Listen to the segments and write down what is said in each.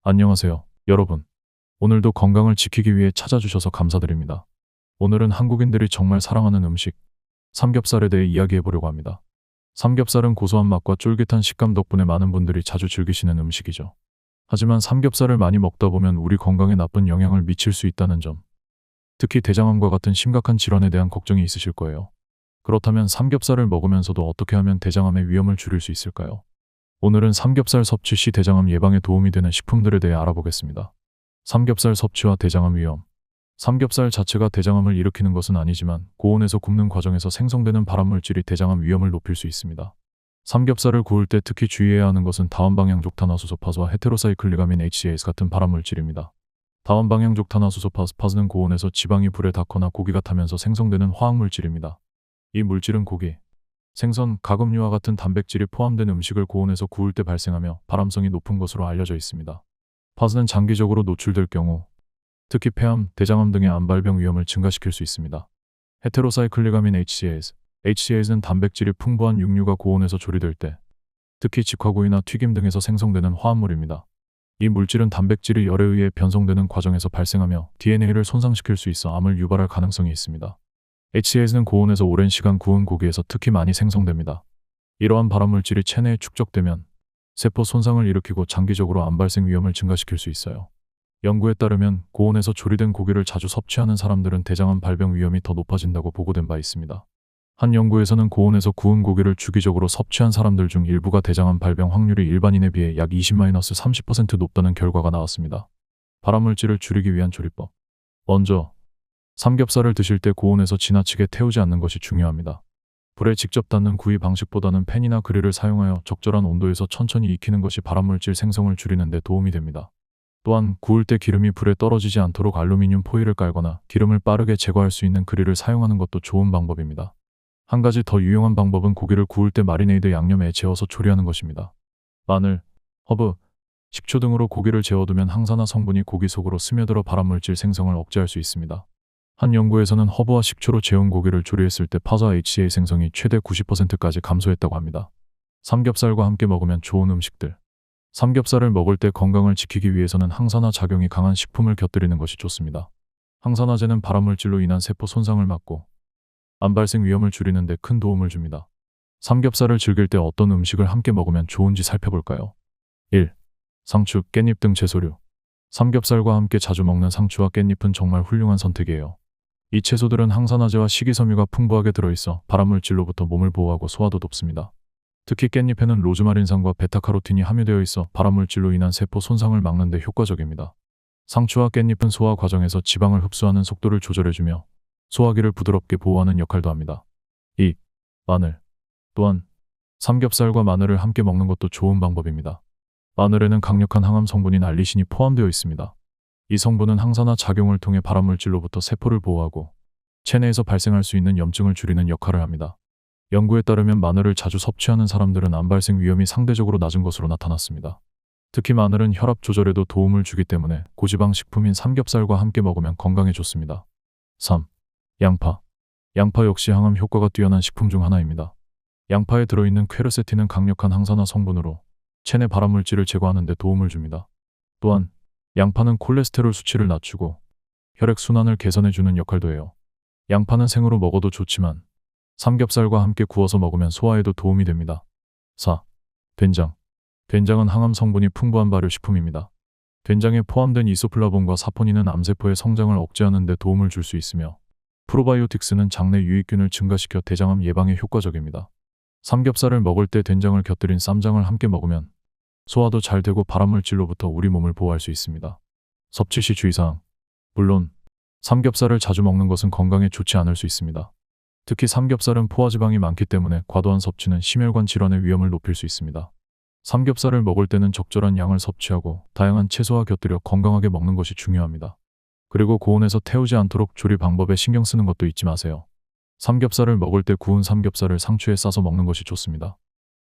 안녕하세요, 여러분. 오늘도 건강을 지키기 위해 찾아주셔서 감사드립니다. 오늘은 한국인들이 정말 사랑하는 음식, 삼겹살에 대해 이야기해 보려고 합니다. 삼겹살은 고소한 맛과 쫄깃한 식감 덕분에 많은 분들이 자주 즐기시는 음식이죠. 하지만 삼겹살을 많이 먹다 보면 우리 건강에 나쁜 영향을 미칠 수 있다는 점, 특히 대장암과 같은 심각한 질환에 대한 걱정이 있으실 거예요. 그렇다면 삼겹살을 먹으면서도 어떻게 하면 대장암의 위험을 줄일 수 있을까요? 오늘은 삼겹살 섭취 시 대장암 예방에 도움이 되는 식품들에 대해 알아보겠습니다. 삼겹살 섭취와 대장암 위험. 삼겹살 자체가 대장암을 일으키는 것은 아니지만 고온에서 굽는 과정에서 생성되는 발암물질이 대장암 위험을 높일 수 있습니다. 삼겹살을 구울 때 특히 주의해야 하는 것은 다원방향족탄화수소파스와 헤테로사이클리가민 HCAS 같은 발암물질입니다. 다원방향족탄화수소파스는 고온에서 지방이 불에 닿거나 고기가 타면서 생성되는 화학물질입니다. 이 물질은 고기, 생선, 가금류와 같은 단백질이 포함된 음식을 고온에서 구울 때 발생하며 발암성이 높은 것으로 알려져 있습니다. 파스는 장기적으로 노출될 경우 특히 폐암, 대장암 등의 암발병 위험을 증가시킬 수 있습니다. 헤테로사이클리가민 HCAS는 단백질이 풍부한 육류가 고온에서 조리될 때 특히 직화구이나 튀김 등에서 생성되는 화합물입니다. 이 물질은 단백질이 열에 의해 변성되는 과정에서 발생하며 DNA를 손상시킬 수 있어 암을 유발할 가능성이 있습니다. HCAS는 고온에서 오랜 시간 구운 고기에서 특히 많이 생성됩니다. 이러한 발암물질이 체내에 축적되면 세포 손상을 일으키고 장기적으로 암 발생 위험을 증가시킬 수 있어요. 연구에 따르면 고온에서 조리된 고기를 자주 섭취하는 사람들은 대장암 발병 위험이 더 높아진다고 보고된 바 있습니다. 한 연구에서는 고온에서 구운 고기를 주기적으로 섭취한 사람들 중 일부가 대장암 발병 확률이 일반인에 비해 약 20-30% 높다는 결과가 나왔습니다. 발암물질을 줄이기 위한 조리법. 먼저 삼겹살을 드실 때 고온에서 지나치게 태우지 않는 것이 중요합니다. 불에 직접 닿는 구이 방식보다는 팬이나 그릴을 사용하여 적절한 온도에서 천천히 익히는 것이 발암물질 생성을 줄이는 데 도움이 됩니다. 또한 구울 때 기름이 불에 떨어지지 않도록 알루미늄 포일을 깔거나 기름을 빠르게 제거할 수 있는 그릴을 사용하는 것도 좋은 방법입니다. 한 가지 더 유용한 방법은 고기를 구울 때 마리네이드 양념에 재워서 조리하는 것입니다. 마늘, 허브, 식초 등으로 고기를 재워두면 항산화 성분이 고기 속으로 스며들어 발암물질 생성을 억제할 수 있습니다. 한 연구에서는 허브와 식초로 재운 고기를 조리했을 때 파스와 HCA 생성이 최대 90%까지 감소했다고 합니다. 삼겹살과 함께 먹으면 좋은 음식들. 삼겹살을 먹을 때 건강을 지키기 위해서는 항산화 작용이 강한 식품을 곁들이는 것이 좋습니다. 항산화제는 발암물질로 인한 세포 손상을 막고 암 발생 위험을 줄이는 데 큰 도움을 줍니다. 삼겹살을 즐길 때 어떤 음식을 함께 먹으면 좋은지 살펴볼까요? 1. 상추, 깻잎 등 채소류. 삼겹살과 함께 자주 먹는 상추와 깻잎은 정말 훌륭한 선택이에요. 이 채소들은 항산화제와 식이섬유가 풍부하게 들어있어 발암물질로부터 몸을 보호하고 소화도 돕습니다. 특히 깻잎에는 로즈마린산과 베타카로틴이 함유되어 있어 발암물질로 인한 세포 손상을 막는 데 효과적입니다. 상추와 깻잎은 소화 과정에서 지방을 흡수하는 속도를 조절해주며 소화기를 부드럽게 보호하는 역할도 합니다. 2. 마늘. 또한 삼겹살과 마늘을 함께 먹는 것도 좋은 방법입니다. 마늘에는 강력한 항암 성분인 알리신이 포함되어 있습니다. 이 성분은 항산화 작용을 통해 발암물질로부터 세포를 보호하고 체내에서 발생할 수 있는 염증을 줄이는 역할을 합니다. 연구에 따르면 마늘을 자주 섭취하는 사람들은 암 발생 위험이 상대적으로 낮은 것으로 나타났습니다. 특히 마늘은 혈압 조절에도 도움을 주기 때문에 고지방 식품인 삼겹살과 함께 먹으면 건강에 좋습니다. 3. 양파. 양파 역시 항암 효과가 뛰어난 식품 중 하나입니다. 양파에 들어있는 퀘르세틴은 강력한 항산화 성분으로 체내 발암물질을 제거하는 데 도움을 줍니다. 또한 양파는 콜레스테롤 수치를 낮추고 혈액순환을 개선해주는 역할도 해요. 양파는 생으로 먹어도 좋지만 삼겹살과 함께 구워서 먹으면 소화에도 도움이 됩니다. 4. 된장. 된장은 항암 성분이 풍부한 발효식품입니다. 된장에 포함된 이소플라본과 사포닌은 암세포의 성장을 억제하는 데 도움을 줄 수 있으며 프로바이오틱스는 장내 유익균을 증가시켜 대장암 예방에 효과적입니다. 삼겹살을 먹을 때 된장을 곁들인 쌈장을 함께 먹으면 소화도 잘 되고 발암물질로부터 우리 몸을 보호할 수 있습니다. 섭취 시 주의사항. 물론 삼겹살을 자주 먹는 것은 건강에 좋지 않을 수 있습니다. 특히 삼겹살은 포화지방이 많기 때문에 과도한 섭취는 심혈관 질환의 위험을 높일 수 있습니다. 삼겹살을 먹을 때는 적절한 양을 섭취하고 다양한 채소와 곁들여 건강하게 먹는 것이 중요합니다. 그리고 고온에서 태우지 않도록 조리 방법에 신경 쓰는 것도 잊지 마세요. 삼겹살을 먹을 때 구운 삼겹살을 상추에 싸서 먹는 것이 좋습니다.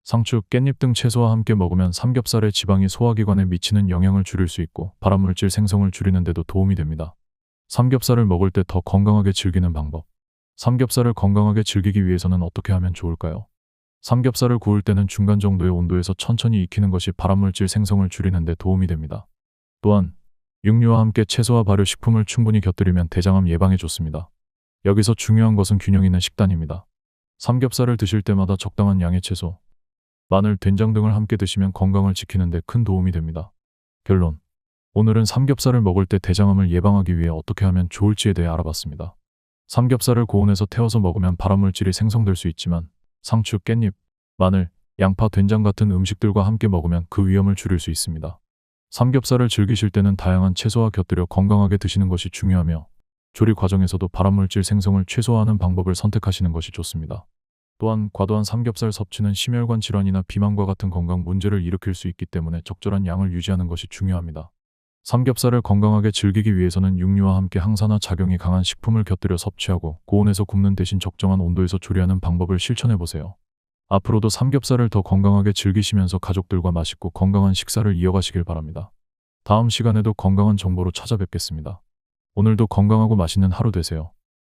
상추, 깻잎 등 채소와 함께 먹으면 삼겹살의 지방이 소화기관에 미치는 영향을 줄일 수 있고 발암물질 생성을 줄이는 데도 도움이 됩니다. 삼겹살을 먹을 때 더 건강하게 즐기는 방법. 삼겹살을 건강하게 즐기기 위해서는 어떻게 하면 좋을까요? 삼겹살을 구울 때는 중간 정도의 온도에서 천천히 익히는 것이 발암물질 생성을 줄이는 데 도움이 됩니다. 또한 육류와 함께 채소와 발효식품을 충분히 곁들이면 대장암 예방에 좋습니다. 여기서 중요한 것은 균형 있는 식단입니다. 삼겹살을 드실 때마다 적당한 양의 채소, 마늘, 된장 등을 함께 드시면 건강을 지키는 데 큰 도움이 됩니다. 결론. 오늘은 삼겹살을 먹을 때 대장암을 예방하기 위해 어떻게 하면 좋을지에 대해 알아봤습니다. 삼겹살을 고온에서 태워서 먹으면 발암물질이 생성될 수 있지만 상추, 깻잎, 마늘, 양파, 된장 같은 음식들과 함께 먹으면 그 위험을 줄일 수 있습니다. 삼겹살을 즐기실 때는 다양한 채소와 곁들여 건강하게 드시는 것이 중요하며 조리 과정에서도 발암물질 생성을 최소화하는 방법을 선택하시는 것이 좋습니다. 또한 과도한 삼겹살 섭취는 심혈관 질환이나 비만과 같은 건강 문제를 일으킬 수 있기 때문에 적절한 양을 유지하는 것이 중요합니다. 삼겹살을 건강하게 즐기기 위해서는 육류와 함께 항산화 작용이 강한 식품을 곁들여 섭취하고 고온에서 굽는 대신 적정한 온도에서 조리하는 방법을 실천해 보세요. 앞으로도 삼겹살을 더 건강하게 즐기시면서 가족들과 맛있고 건강한 식사를 이어가시길 바랍니다. 다음 시간에도 건강한 정보로 찾아뵙겠습니다. 오늘도 건강하고 맛있는 하루 되세요.